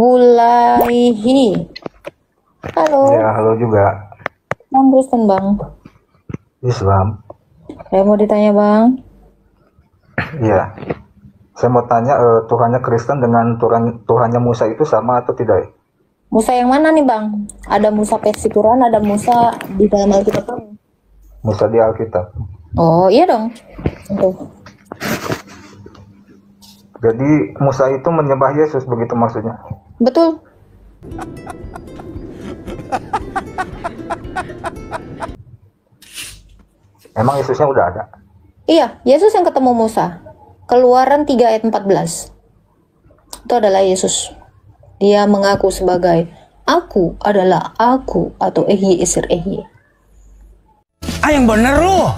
Bulaihi. Halo. Ya, halo juga. Bang Kristen, Bang. Islam. Saya mau ditanya, Bang. Iya. Saya mau tanya, Tuhannya Kristen dengan Tuhannya Musa itu sama atau tidak? Musa yang mana nih, Bang? Ada Musa versi Quran, ada Musa di dalam Alkitab. Musa di Alkitab. Oh, iya dong. Tuh. Jadi Musa itu menyembah Yesus, begitu maksudnya? Betul. Emang Yesusnya udah ada? Iya, Yesus yang ketemu Musa. Keluaran 3 ayat 14. Itu adalah Yesus. Dia mengaku sebagai Aku adalah Aku atau Ehye Esir Ehye. Yang bener lu.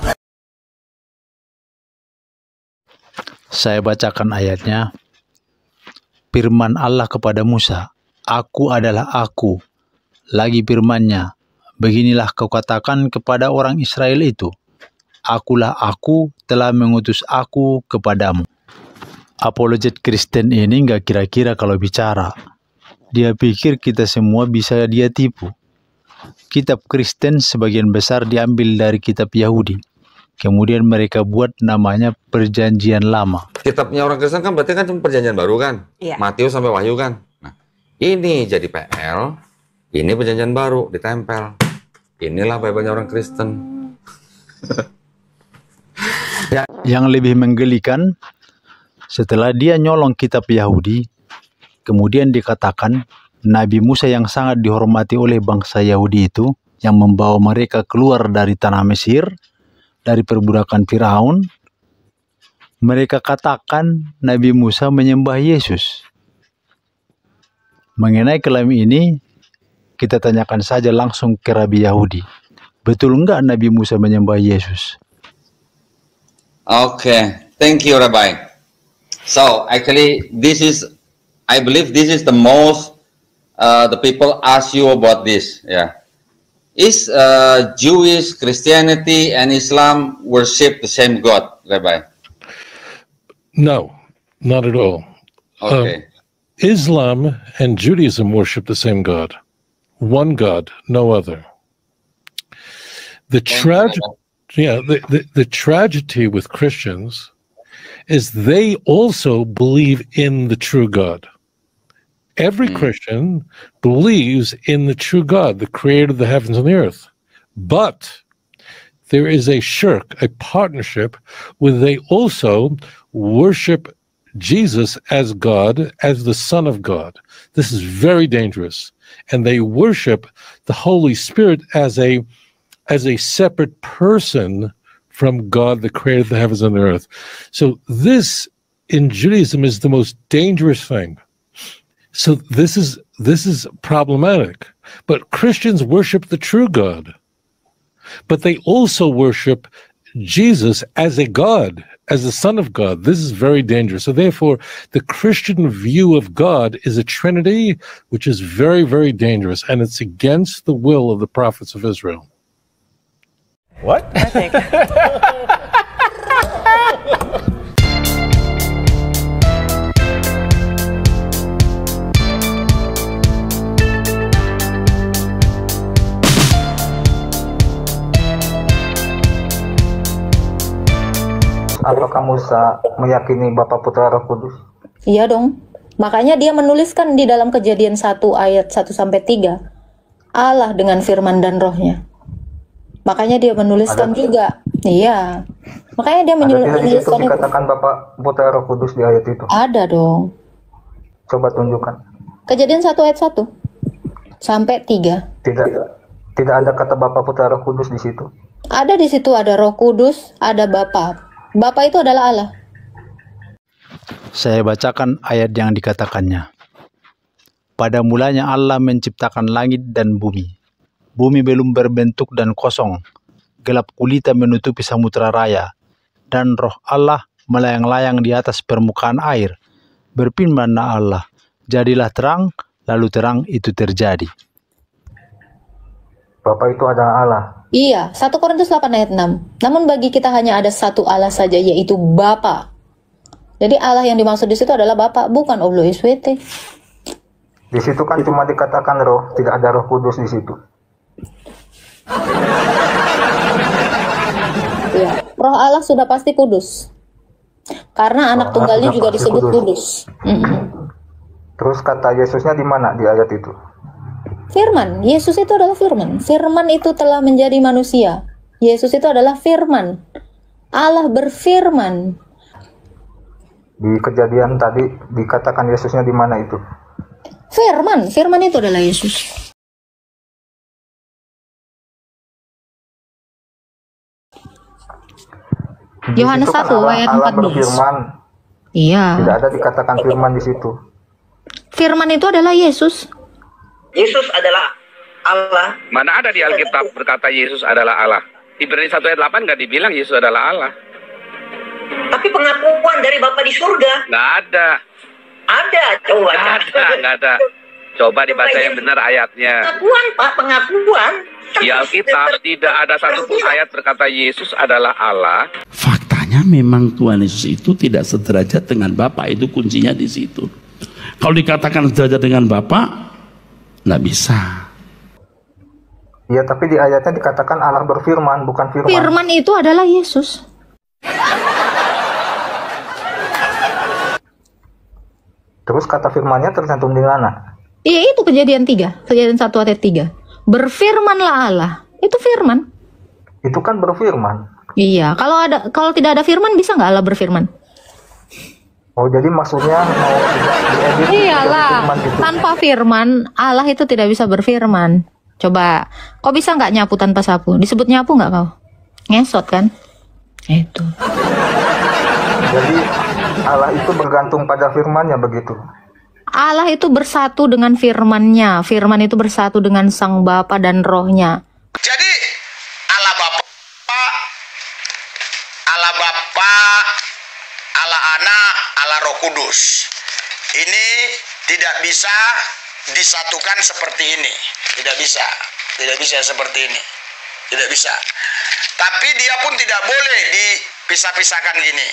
Saya bacakan ayatnya. Firman Allah kepada Musa, Aku adalah Aku. Lagi firman-Nya, beginilah kau katakan kepada orang Israel itu, Akulah Aku telah mengutus Aku kepadamu. Apologet Kristen ini nggak kira-kira kalau bicara. Dia pikir kita semua bisa dia tipu. Kitab Kristen sebagian besar diambil dari kitab Yahudi. Kemudian mereka buat namanya Perjanjian Lama. Kitabnya orang Kristen kan berarti kan Perjanjian Baru kan? Iya. Matius sampai Wahyu kan? Nah, ini jadi PL, ini Perjanjian Baru ditempel. Inilah Bible-nya orang Kristen. Yang lebih menggelikan, setelah dia nyolong kitab Yahudi, kemudian dikatakan Nabi Musa yang sangat dihormati oleh bangsa Yahudi itu, yang membawa mereka keluar dari tanah Mesir, dari perbudakan Firaun, mereka katakan Nabi Musa menyembah Yesus. Mengenai klaim ini, kita tanyakan saja langsung ke Rabi Yahudi. Betul enggak Nabi Musa menyembah Yesus? Okay, thank you, Rabbi. So actually, I believe this is the most the people ask you about this. Yeah, is Jewish, Christianity, and Islam worship the same God, Rabbi? No, not at all. Okay. Islam and Judaism worship the same God, one God, no other. The tragedy with Christians is they also believe in the true God. Every Christian believes in the true God, the creator of the heavens and the earth. But there is a shirk, a partnership, where they also worship Jesus as God, as the Son of God. This is very dangerous. And they worship the Holy Spirit as a separate person from God, the creator of the heavens and the earth. So this in Judaism is the most dangerous thing. So this is problematic. But Christians worship the true God. But they also worship Jesus as a God, as the Son of God. This is very dangerous. So therefore, the Christian view of God is a Trinity, which is very, very dangerous. And it's against the will of the prophets of Israel. What? Apakah Musa meyakini Bapa, Putra, Roh Kudus? Iya dong. Makanya dia menuliskan di dalam Kejadian 1 ayat 1-3, Allah dengan firman dan rohnya. Makanya dia menuliskan juga. Iya. Makanya dia menuliskan itu dikatakan Bapa, Putra, Roh Kudus di ayat itu. Ada dong. Coba tunjukkan. Kejadian 1 ayat 1-3. Tidak ada kata Bapa, Putra, Roh Kudus di situ. Ada di situ, ada Roh Kudus, ada Bapa. Bapa itu adalah Allah. Saya bacakan ayat yang dikatakannya. Pada mulanya Allah menciptakan langit dan bumi. Bumi belum berbentuk dan kosong. Gelap gulita menutupi samudra raya. Dan roh Allah melayang-layang di atas permukaan air. Berfirmanlah Allah, jadilah terang, lalu terang itu terjadi. Bapa itu adalah Allah. Iya, 1 Korintus 8 ayat 6. Namun bagi kita hanya ada satu Allah saja, yaitu Bapa. Jadi Allah yang dimaksud di situ adalah Bapa, bukan Allah SWT. Di situ kan cuma dikatakan roh, tidak ada Roh Kudus di situ. Ya, Roh Allah sudah pasti kudus. Karena anak Roh Allah tunggalnya sudah juga pasti disebut kudus. Terus kata Yesusnya di mana di ayat itu? Firman, Yesus itu adalah firman. Firman itu telah menjadi manusia. Yesus itu adalah firman. Allah berfirman. Di Kejadian tadi dikatakan Yesusnya di mana itu? Firman, firman itu adalah Yesus. Di Yohanes situ kan 1 ayat Allah 14. berfirman, Iya. tidak ada dikatakan firman di situ. Firman itu adalah Yesus. Yesus adalah Allah. Mana ada di Alkitab berkata Yesus adalah Allah? Ibrani 1 ayat 8 nggak dibilang Yesus adalah Allah. Tapi pengakuan dari Bapa di surga Nggak ada. ada. Coba. Nggak ada. Coba dibaca yang benar ayatnya. Pengakuan, Pak, pengakuan. Di Alkitab tidak ada satupun ayat berkata Yesus adalah Allah. Faktanya memang Tuhan Yesus itu tidak sederajat dengan Bapa, itu kuncinya di situ. Kalau dikatakan sederajat dengan Bapa, nggak bisa. Iya, tapi di ayatnya dikatakan Allah berfirman, bukan firman. Firman itu adalah Yesus. Terus kata firmannya tercantum di mana? Iya, itu Kejadian 3, Kejadian 1 ayat 3. Berfirmanlah Allah. Itu firman. Itu kan berfirman. Iya, kalau tidak ada firman bisa nggak Allah berfirman? Oh, jadi maksudnya mau diedit Iyalah, firman gitu. tanpa firman Allah itu tidak bisa berfirman. Coba, kau bisa nggak nyapu tanpa sapu? Disebut nyapu nggak kau? Ngesot kan? Itu. Jadi Allah itu bergantung pada firmannya begitu. Allah itu bersatu dengan firman-Nya. Firman itu bersatu dengan Sang Bapa dan Roh-Nya. Jadi Allah Bapa, Allah Anak, Allah Roh Kudus. Ini tidak bisa disatukan seperti ini. Tidak bisa seperti ini. Tidak bisa. Tapi dia pun tidak boleh dipisah-pisahkan gini.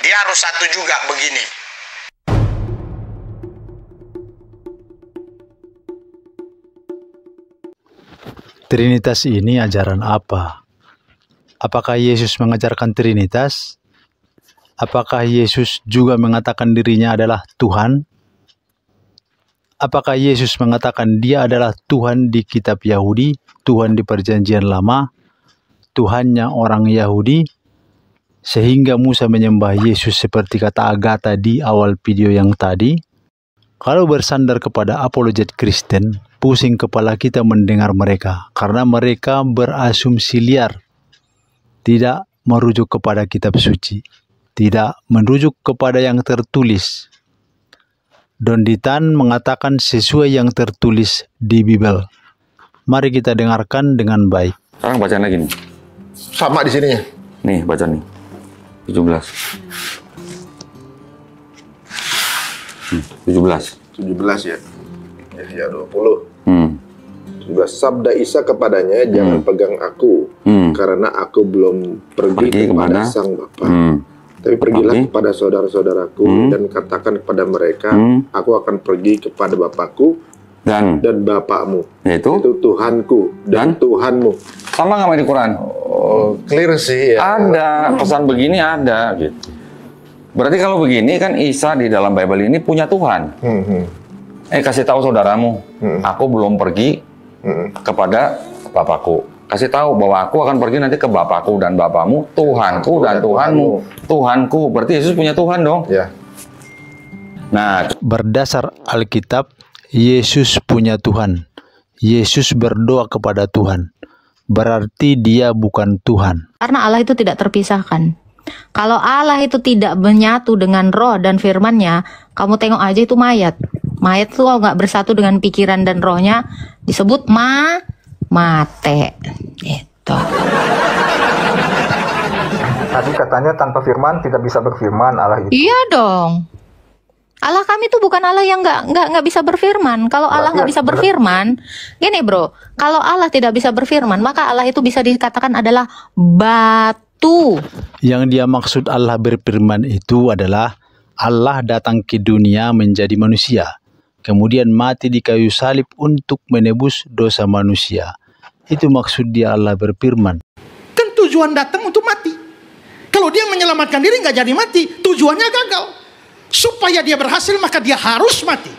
Dia harus satu juga begini. Trinitas ini ajaran apa? Apakah Yesus mengajarkan Trinitas? Apakah Yesus juga mengatakan dirinya adalah Tuhan? Apakah Yesus mengatakan dia adalah Tuhan di kitab Yahudi, Tuhan di perjanjian lama, Tuhannya orang Yahudi, sehingga Musa menyembah Yesus seperti kata Agatha di awal video yang tadi? Kalau bersandar kepada apologet Kristen, pusing kepala kita mendengar mereka, karena mereka berasumsi liar, tidak merujuk kepada kitab suci, tidak merujuk kepada yang tertulis. Don Ditan mengatakan sesuai yang tertulis di Bible. Mari kita dengarkan dengan baik. Sekarang bacaan lagi nih. Sama di sininya. Nih, baca nih. 17. 17. 17 ya. Ya 20. 17. Sabda Isa kepadanya, jangan pegang aku, karena aku belum pergi kepada Sang Bapa. Tapi pergilah kepada saudara-saudaraku dan katakan kepada mereka, aku akan pergi kepada Bapakku dan Bapakmu, Yaitu itu Tuhanku dan Tuhanmu. sama nggak sama di Quran? Oh, clear sih ya. Ada pesan begini, ada gitu. Berarti kalau begini kan Isa di dalam Bible ini punya Tuhan. Kasih tahu saudaramu, aku belum pergi kepada Bapakku. Kasih tahu bahwa aku akan pergi nanti ke Bapakku dan Bapakmu, Tuhanku dan Tuhanmu. Tuhanku, berarti Yesus punya Tuhan dong. Ya. Nah, Berdasar Alkitab, Yesus punya Tuhan. Yesus berdoa kepada Tuhan. Berarti dia bukan Tuhan. Karena Allah itu tidak terpisahkan. Kalau Allah itu tidak menyatu dengan roh dan firman-Nya, kamu tengok aja itu mayat. Mayat itu kalau nggak bersatu dengan pikiran dan rohnya, disebut mate. Gitu. Tadi katanya tanpa firman tidak bisa berfirman Allah itu. Iya dong. Allah kami itu bukan Allah yang nggak bisa berfirman. Kalau Allah nggak bisa berfirman, gini bro, kalau Allah tidak bisa berfirman, maka Allah itu bisa dikatakan adalah batu. Yang dia maksud Allah berfirman itu adalah Allah datang ke dunia menjadi manusia. kemudian mati di kayu salib untuk menebus dosa manusia. Itu maksud dia Allah berfirman. Kan tujuan datang untuk mati. Kalau dia menyelamatkan diri nggak jadi mati, tujuannya gagal. Supaya dia berhasil maka dia harus mati.